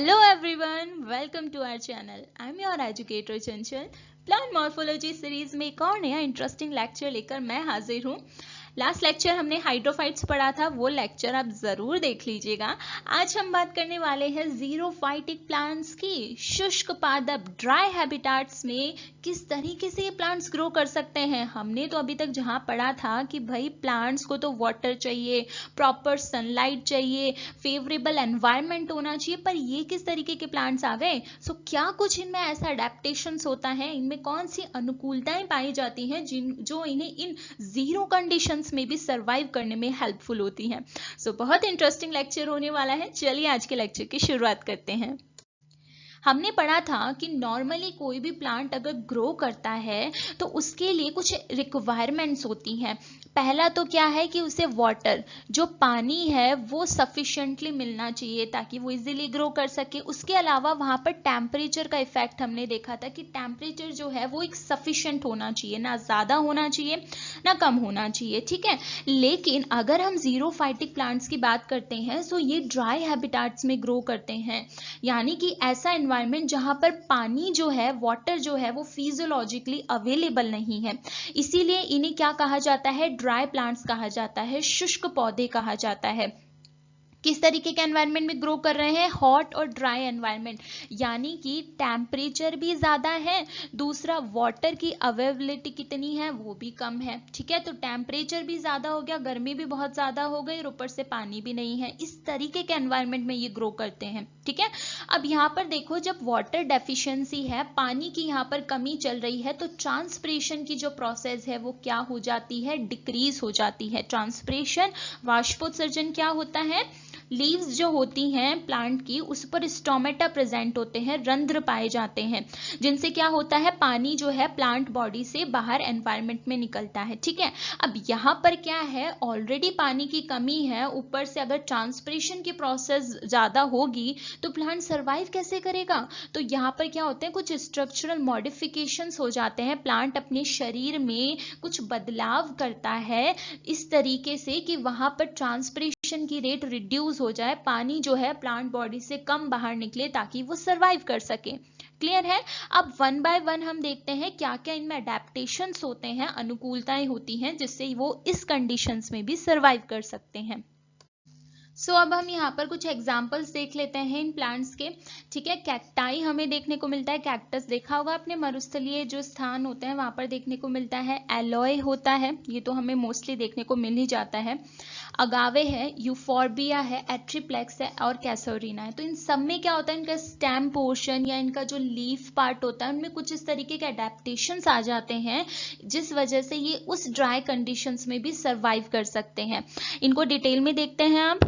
Hello everyone, welcome to our channel. I'm your educator Chanchal. Plant morphology series में एक और नया interesting lecture लेकर मैं हाजिर हूँ। लास्ट लेक्चर हमने हाइड्रोफाइट्स पढ़ा था, वो लेक्चर आप जरूर देख लीजिएगा। आज हम बात करने वाले हैं जीरोफाइटिक प्लांट्स की। शुष्क पादप ड्राई हैबिटाट्स में किस तरीके से ये प्लांट्स ग्रो कर सकते हैं। हमने तो अभी तक जहाँ पढ़ा था कि भाई प्लांट्स को तो वाटर चाहिए, प्रॉपर सनलाइट चाहिए, फेवरेबल एनवायरनमेंट होना चाहिए, पर ये किस तरीके के प्लांट्स आ गए। सो क्या कुछ इनमें ऐसा अडेप्टेशंस होता है, इनमें कौन सी अनुकूलताएं पाई जाती हैं जो इन्हें इन जीरो कंडीशंस में भी सरवाइव करने में हेल्पफुल होती हैं। सो बहुत इंटरेस्टिंग लेक्चर होने वाला है। चलिए आज के लेक्चर की शुरुआत करते हैं। हमने पढ़ा था कि नॉर्मली कोई भी प्लांट अगर ग्रो करता है तो उसके लिए कुछ रिक्वायरमेंट्स होती हैं। पहला तो क्या है कि उसे वाटर, जो पानी है वो सफिशिएंटली मिलना चाहिए ताकि वो इजीली ग्रो कर सके। उसके अलावा वहाँ पर टेम्परेचर का इफेक्ट हमने देखा था कि टेम्परेचर जो है वो एक सफिशिएंट होना चाहिए, ना ज़्यादा होना चाहिए ना कम होना चाहिए, ठीक है। लेकिन अगर हम जीरोफाइटिक प्लांट्स की बात करते हैं तो ये ड्राई हैबिटाट्स में ग्रो करते हैं, यानी कि ऐसा एनवायरनमेंट जहाँ पर पानी जो है, वाटर जो है वो फिजियोलॉजिकली अवेलेबल नहीं है। इसीलिए इन्हें क्या कहा जाता है, ड्राई प्लांट्स कहा जाता है, शुष्क पौधे कहा जाता है। किस तरीके के एनवायरनमेंट में ग्रो कर रहे हैं, हॉट और ड्राई एनवायरनमेंट, यानी कि टेम्परेचर भी ज़्यादा है, दूसरा वाटर की अवेलेबिलिटी कितनी है वो भी कम है, ठीक है। तो टेम्परेचर भी ज़्यादा हो गया, गर्मी भी बहुत ज़्यादा हो गई और ऊपर से पानी भी नहीं है। इस तरीके के एनवायरनमेंट में ये ग्रो करते हैं, ठीक है। अब यहाँ पर देखो, जब वाटर डेफिशिएंसी है, पानी की यहाँ पर कमी चल रही है, तो ट्रांसपिरेशन की जो प्रोसेस है वो क्या हो जाती है, डिक्रीज हो जाती है। ट्रांसपिरेशन, वाष्पोत्सर्जन क्या होता है, लीव्स जो होती हैं प्लांट की उस पर स्टोमेटा प्रेजेंट होते हैं, रंध्र पाए जाते हैं, जिनसे क्या होता है, पानी जो है प्लांट बॉडी से बाहर एनवायरनमेंट में निकलता है, ठीक है। अब यहाँ पर क्या है, ऑलरेडी पानी की कमी है, ऊपर से अगर ट्रांसपिरेशन की प्रोसेस ज़्यादा होगी तो प्लांट सर्वाइव कैसे करेगा। तो यहाँ पर क्या होते हैं, कुछ स्ट्रक्चरल मॉडिफिकेशंस हो जाते हैं, प्लांट अपने शरीर में कुछ बदलाव करता है इस तरीके से कि वहाँ पर ट्रांसपिरेशन की रेट रिड्यूस हो जाए, पानी जो है प्लांट बॉडी से कम बाहर निकले ताकि वो सरवाइव कर सके। क्लियर है। अब वन बाय वन हम देखते हैं क्या क्या इनमें अडेप्टेशंस होते हैं, अनुकूलताएं होती हैं जिससे वो इस कंडीशंस में भी सरवाइव कर सकते हैं। सो अब हम यहाँ पर कुछ एग्जाम्पल्स देख लेते हैं इन प्लांट्स के, ठीक है। कैक्टाई हमें देखने को मिलता है, कैक्टस देखा होगा आपने, मरुस्थलीय जो स्थान होते हैं वहाँ पर देखने को मिलता है। एलोए होता है, ये तो हमें मोस्टली देखने को मिल ही जाता है। अगावे है, यूफोर्बिया है, एट्रीप्लेक्स है और कैसोरीना है। तो इन सब में क्या होता है, इनका स्टेम पोर्शन या इनका जो लीफ पार्ट होता है उनमें कुछ इस तरीके के अडेप्टेशंस आ जाते हैं जिस वजह से ये उस ड्राई कंडीशंस में भी सर्वाइव कर सकते हैं। इनको डिटेल में देखते हैं आप।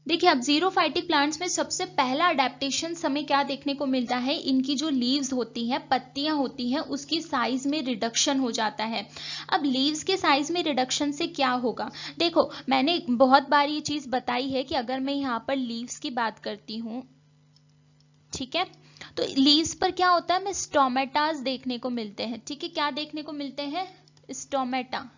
देखिए, अब जीरोफाइटिक प्लांट्स में सबसे पहला अडेप्टेशन हमें क्या देखने को मिलता है, इनकी जो लीव्स होती हैं, पत्तियां होती हैं, उसकी साइज में रिडक्शन हो जाता है। अब लीव्स के साइज में रिडक्शन से क्या होगा, देखो मैंने बहुत बार ये चीज बताई है कि अगर मैं यहाँ पर लीव्स की बात करती हूँ, ठीक है, तो लीव्स पर क्या होता है, हमें स्टोमेटास देखने को मिलते हैं, ठीक है। क्या देखने को मिलते हैं, स्टोमेटा,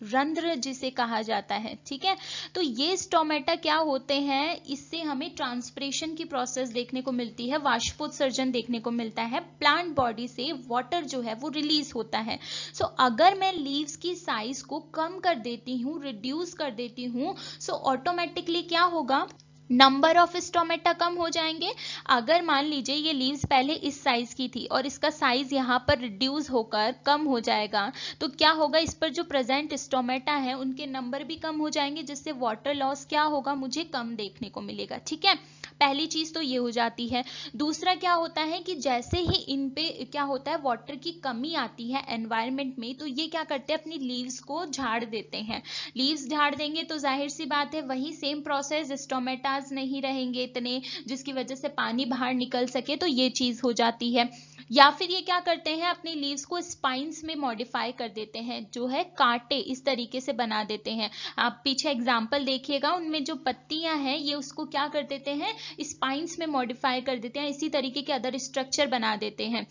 रंध्र जिसे कहा जाता है, ठीक है। तो ये स्टोमेटा क्या होते हैं, इससे हमें ट्रांसपिरेशन की प्रोसेस देखने को मिलती है, वाष्पोत्सर्जन देखने को मिलता है, प्लांट बॉडी से वाटर जो है वो रिलीज होता है। सो अगर मैं लीव्स की साइज को कम कर देती हूँ, रिड्यूस कर देती हूँ, सो ऑटोमेटिकली क्या होगा, नंबर ऑफ स्टोमेटा कम हो जाएंगे। अगर मान लीजिए ये लीव्स पहले इस साइज की थी और इसका साइज यहाँ पर रिड्यूस होकर कम हो जाएगा, तो क्या होगा, इस पर जो प्रेजेंट स्टोमेटा है उनके नंबर भी कम हो जाएंगे, जिससे वाटर लॉस क्या होगा, मुझे कम देखने को मिलेगा, ठीक है। पहली चीज तो ये हो जाती है। दूसरा क्या होता है कि जैसे ही इन पे क्या होता है, वाटर की कमी आती है एनवायरनमेंट में, तो ये क्या करते हैं, अपनी लीव्स को झाड़ देते हैं। लीव्स झाड़ देंगे तो जाहिर सी बात है वही सेम प्रोसेस, स्टोमेटास नहीं रहेंगे इतने जिसकी वजह से पानी बाहर निकल सके, तो ये चीज हो जाती है। या फिर ये क्या करते हैं, अपनी लीव्स को स्पाइंस में मॉडिफाई कर देते हैं, जो है कांटे इस तरीके से बना देते हैं। आप पीछे एग्जाम्पल देखिएगा, उनमें जो पत्तियां हैं ये उसको क्या कर देते हैं, स्पाइंस में मॉडिफाई कर देते हैं, इसी तरीके के अदर स्ट्रक्चर बना देते हैं।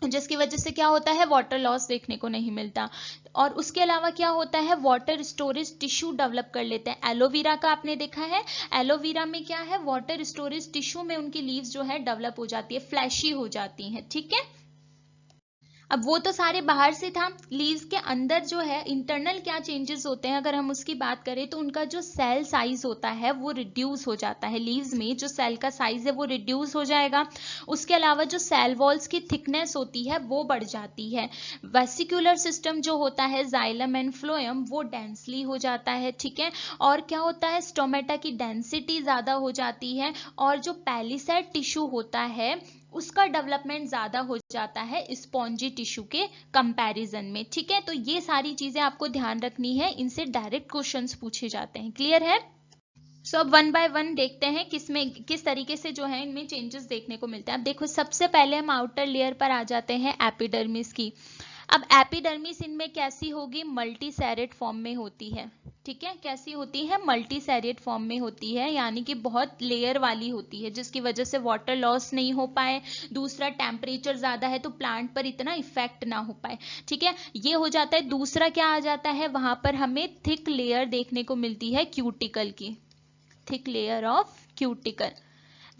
जिसकी वजह से क्या होता है, वाटर लॉस देखने को नहीं मिलता। और उसके अलावा क्या होता है, वाटर स्टोरेज टिश्यू डेवलप कर लेते हैं। एलोवेरा का आपने देखा है, एलोवेरा में क्या है, वाटर स्टोरेज टिश्यू में उनकी लीव्स जो है डेवलप हो जाती है, फ्लैशी हो जाती हैं, ठीक है। अब वो तो सारे बाहर से था, लीव्स के अंदर जो है इंटरनल क्या चेंजेस होते हैं अगर हम उसकी बात करें तो उनका जो सेल साइज होता है वो रिड्यूस हो जाता है। लीव्स में जो सेल का साइज है वो रिड्यूस हो जाएगा। उसके अलावा जो सेल वॉल्स की थिकनेस होती है वो बढ़ जाती है। वेसिकुलर सिस्टम जो होता है, जाइलम एंड फ्लोएम, वो डेंसली हो जाता है, ठीक है। और क्या होता है, स्टोमेटा की डेंसिटी ज्यादा हो जाती है और जो पैलिसेड टिश्यू होता है उसका डेवलपमेंट ज्यादा हो जाता है स्पॉन्जी टिश्यू के कंपैरिजन में, ठीक है। तो ये सारी चीजें आपको ध्यान रखनी है, इनसे डायरेक्ट क्वेश्चंस पूछे जाते हैं। क्लियर है? सो अब वन बाय वन देखते हैं किस तरीके से जो है इनमें चेंजेस देखने को मिलते हैं। अब देखो, सबसे पहले हम आउटर लेयर पर आ जाते हैं एपिडर्मिस की। अब एपिडर्मिस इनमें कैसी होगी, मल्टीसेरेट फॉर्म में होती है, ठीक है। कैसी होती है, मल्टीसेरेट फॉर्म में होती है, यानी कि बहुत लेयर वाली होती है, जिसकी वजह से वाटर लॉस नहीं हो पाए। दूसरा, टेम्परेचर ज्यादा है तो प्लांट पर इतना इफेक्ट ना हो पाए, ठीक है। ये हो जाता है। दूसरा क्या आ जाता है, वहां पर हमें थिक लेयर देखने को मिलती है क्यूटिकल की, thick layer of cuticle.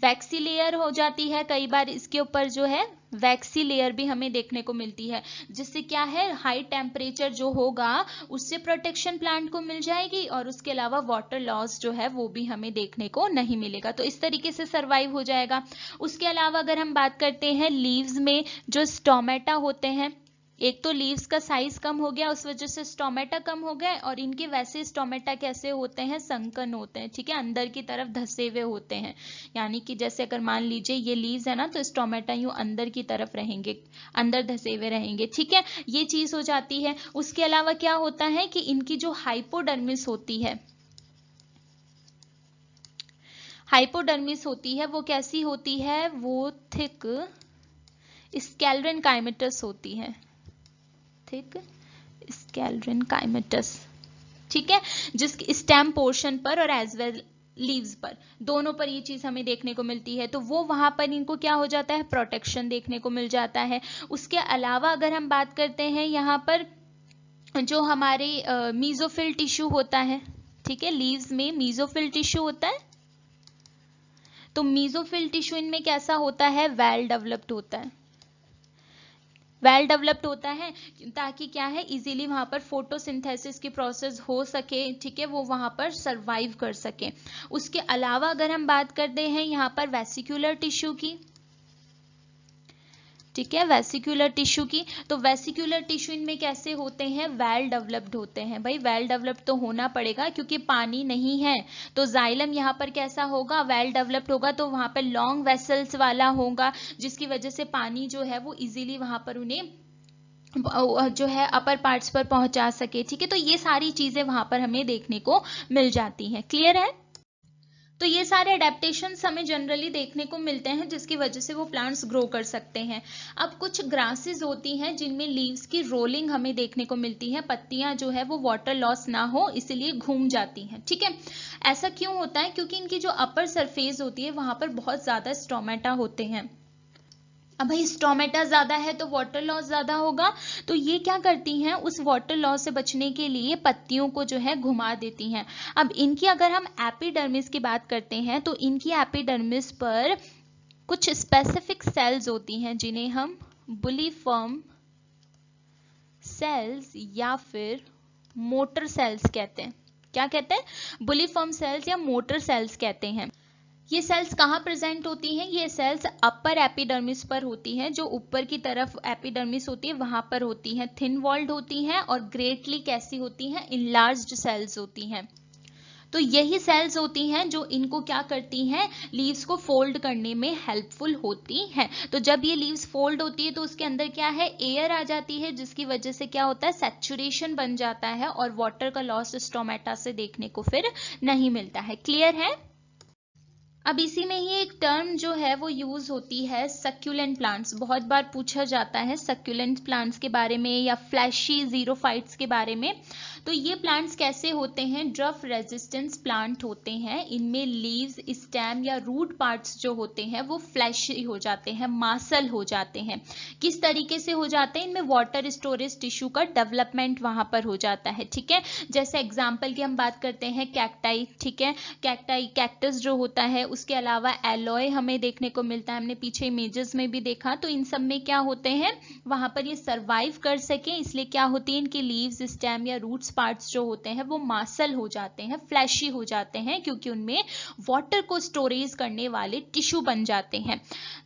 Waxy layer हो जाती है कई बार, इसके ऊपर जो है वैक्सी लेयर भी हमें देखने को मिलती है, जिससे क्या है, हाई टेम्परेचर जो होगा उससे प्रोटेक्शन प्लांट को मिल जाएगी और उसके अलावा वाटर लॉस जो है वो भी हमें देखने को नहीं मिलेगा, तो इस तरीके से सरवाइव हो जाएगा। उसके अलावा अगर हम बात करते हैं लीव्स में जो स्टोमेटा होते हैं, एक तो लीव्स का साइज कम हो गया, उस वजह से स्टोमेटा कम हो गए, और इनके वैसे स्टोमेटा कैसे होते हैं, संकन होते हैं, ठीक है, अंदर की तरफ धसे हुए होते हैं। यानी कि जैसे अगर मान लीजिए ये लीव्स है ना, तो स्टोमेटा यूं अंदर की तरफ रहेंगे, अंदर धसे हुए रहेंगे, ठीक है। ये चीज हो जाती है। उसके अलावा क्या होता है कि इनकी जो हाइपोडर्मिस होती है, हाइपोडर्मिस होती है वो कैसी होती है, वो थिक स्कैलरेनकाइमेटस होती है, थिक स्कैलरेनकाइमेटस, ठीक है, जिसके स्टेम पोर्शन पर और एज वेल लीव्स पर, दोनों पर ये चीज हमें देखने को मिलती है। तो वो वहां पर इनको क्या हो जाता है, प्रोटेक्शन देखने को मिल जाता है। उसके अलावा अगर हम बात करते हैं यहाँ पर जो हमारे मीजोफिल टिश्यू होता है, ठीक है, लीव्स में मीजोफिल टिश्यू होता है, तो मीजोफिल टिश्यू इनमें कैसा होता है, वेल डेवलप्ड होता है, वेल डेवलप्ड होता है, ताकि क्या है, इजीली वहां पर फोटोसिंथेसिस की प्रोसेस हो सके, ठीक है, वो वहां पर सरवाइव कर सके। उसके अलावा अगर हम बात करते हैं यहाँ पर वेसिकुलर टिश्यू की, ठीक है, वेसिकुलर टिश्यू की, तो वेसिकुलर टिश्यू इनमें कैसे होते हैं, वेल डेवलप्ड होते हैं। भाई वेल डेवलप्ड तो होना पड़ेगा क्योंकि पानी नहीं है, तो जाइलम यहाँ पर कैसा होगा, वेल डेवलप्ड होगा, तो वहां पर लॉन्ग वेसल्स वाला होगा, जिसकी वजह से पानी जो है वो इजीली वहां पर उन्हें जो है अपर पार्ट्स पर पहुंचा सके, ठीक है। तो ये सारी चीजें वहां पर हमें देखने को मिल जाती हैं। क्लियर है? तो ये सारे अडेप्टेशंस हमें जनरली देखने को मिलते हैं, जिसकी वजह से वो प्लांट्स ग्रो कर सकते हैं। अब कुछ ग्रासेस होती हैं जिनमें लीव्स की रोलिंग हमें देखने को मिलती है, पत्तियां जो है वो वाटर लॉस ना हो इसलिए घूम जाती हैं, ठीक है। ऐसा क्यों होता है, क्योंकि इनकी जो अपर सरफेस होती है वहां पर बहुत ज्यादा स्टोमेटा होते हैं। अब भाई स्टोमेटा ज्यादा है तो वाटर लॉस ज्यादा होगा, तो ये क्या करती हैं, उस वाटर लॉस से बचने के लिए पत्तियों को जो है घुमा देती हैं। अब इनकी अगर हम एपिडर्मिस की बात करते हैं तो इनकी एपिडर्मिस पर कुछ स्पेसिफिक सेल्स होती हैं जिन्हें हम बुलिफॉर्म सेल्स या फिर मोटर सेल्स कहते हैं। क्या कहते हैं, बुलिफॉर्म सेल्स या मोटर सेल्स कहते हैं। ये सेल्स कहाँ प्रेजेंट होती हैं, ये सेल्स अपर एपिडर्मिस पर होती हैं, जो ऊपर की तरफ एपिडर्मिस होती है वहां पर होती हैं, थिन वॉल्ड होती हैं और ग्रेटली कैसी होती हैं, इनलार्ज्ड सेल्स होती हैं। तो यही सेल्स होती हैं जो इनको क्या करती हैं, लीव्स को फोल्ड करने में हेल्पफुल होती हैं। तो जब ये लीव्स फोल्ड होती है तो उसके अंदर क्या है, एयर आ जाती है, जिसकी वजह से क्या होता है, सैचुरेशन बन जाता है और वाटर का लॉस स्टोमेटा से देखने को फिर नहीं मिलता है। क्लियर है? अब इसी में ही एक टर्म जो है वो यूज होती है, सक्यूलेंट प्लांट्स। बहुत बार पूछा जाता है सक्यूलेंट प्लांट्स के बारे में या फ्लैशी जीरोफाइट्स के बारे में। तो ये प्लांट्स कैसे होते हैं, ड्रफ रेजिस्टेंस प्लांट होते हैं। इनमें लीव्स, स्टेम या रूट पार्ट्स जो होते हैं वो फ्लैशी हो जाते हैं, मासल हो जाते हैं। किस तरीके से हो जाते हैं, इनमें वाटर स्टोरेज टिश्यू का डेवलपमेंट वहां पर हो जाता है, ठीक है। जैसे एग्जांपल की हम बात करते हैं कैक्टाई, ठीक है, कैक्टाई, कैक्टस जो होता है, उसके अलावा एलॉय हमें देखने को मिलता है, हमने पीछे इमेजेस में भी देखा। तो इन सब में क्या होते हैं, वहां पर ये सर्वाइव कर सके इसलिए क्या होती है, इनकी लीव्स, स्टेम या रूट्स पार्ट्स जो होते हैं वो मासल हो जाते हैं, फ्लैशी हो जाते हैं, क्योंकि उनमें वाटर को स्टोरेज करने वाले टिश्यू बन जाते हैं।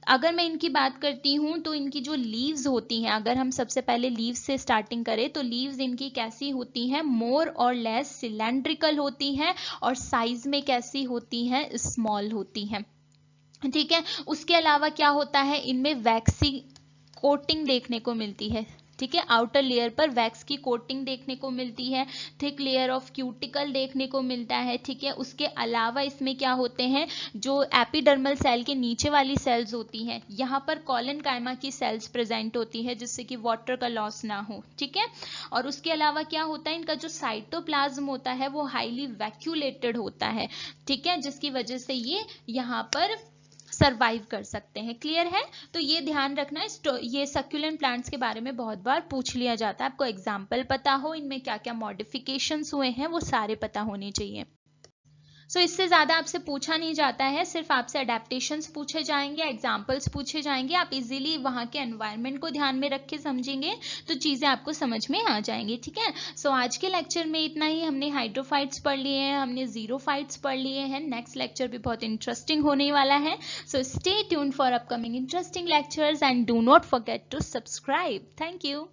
अगर मैं इनकी बात करती हूँ तो इनकी जो लीव्स होती हैं, अगर हम सबसे पहले लीव्स से स्टार्टिंग करें तो लीव्स इनकी कैसी होती हैं, मोर और लेस सिलेंड्रिकल होती हैं, और साइज में कैसी होती हैं, स्मॉल होती हैं, ठीक है। उसके अलावा क्या होता है, इनमें वैक्सी कोटिंग देखने को मिलती है, ठीक है, आउटर लेयर पर वैक्स की कोटिंग देखने को मिलती है, थिक लेयर ऑफ क्यूटिकल देखने को मिलता है, ठीक है। उसके अलावा इसमें क्या होते हैं, जो एपिडर्मल सेल के नीचे वाली सेल्स होती हैं, यहाँ पर कॉलेनकाइमा की सेल्स प्रेजेंट होती है, जिससे कि वाटर का लॉस ना हो, ठीक है। और उसके अलावा क्या होता है, इनका जो साइटोप्लाज्म होता है वो हाईली वैक्यूलेटेड होता है, ठीक है, जिसकी वजह से ये यहाँ पर सरवाइव कर सकते हैं। क्लियर है, तो ये ध्यान रखना, ये सक्यूलेंट प्लांट्स के बारे में बहुत बार पूछ लिया जाता है, आपको एग्जाम्पल पता हो, इनमें क्या क्या मॉडिफिकेशंस हुए हैं वो सारे पता होने चाहिए। सो इससे ज़्यादा आपसे पूछा नहीं जाता है, सिर्फ आपसे अडेप्टेशंस पूछे जाएंगे, एग्जाम्पल्स पूछे जाएंगे, आप इजीली वहाँ के एनवायरनमेंट को ध्यान में रख के समझेंगे तो चीज़ें आपको समझ में आ जाएंगी, ठीक है। सो आज के लेक्चर में इतना ही, हमने हाइड्रोफाइट्स पढ़ लिए हैं, हमने जीरोफाइट्स पढ़ लिए हैं, नेक्स्ट लेक्चर भी बहुत इंटरेस्टिंग होने वाला है। So stay tuned for upcoming interesting lectures and do not forget to subscribe. Thank you.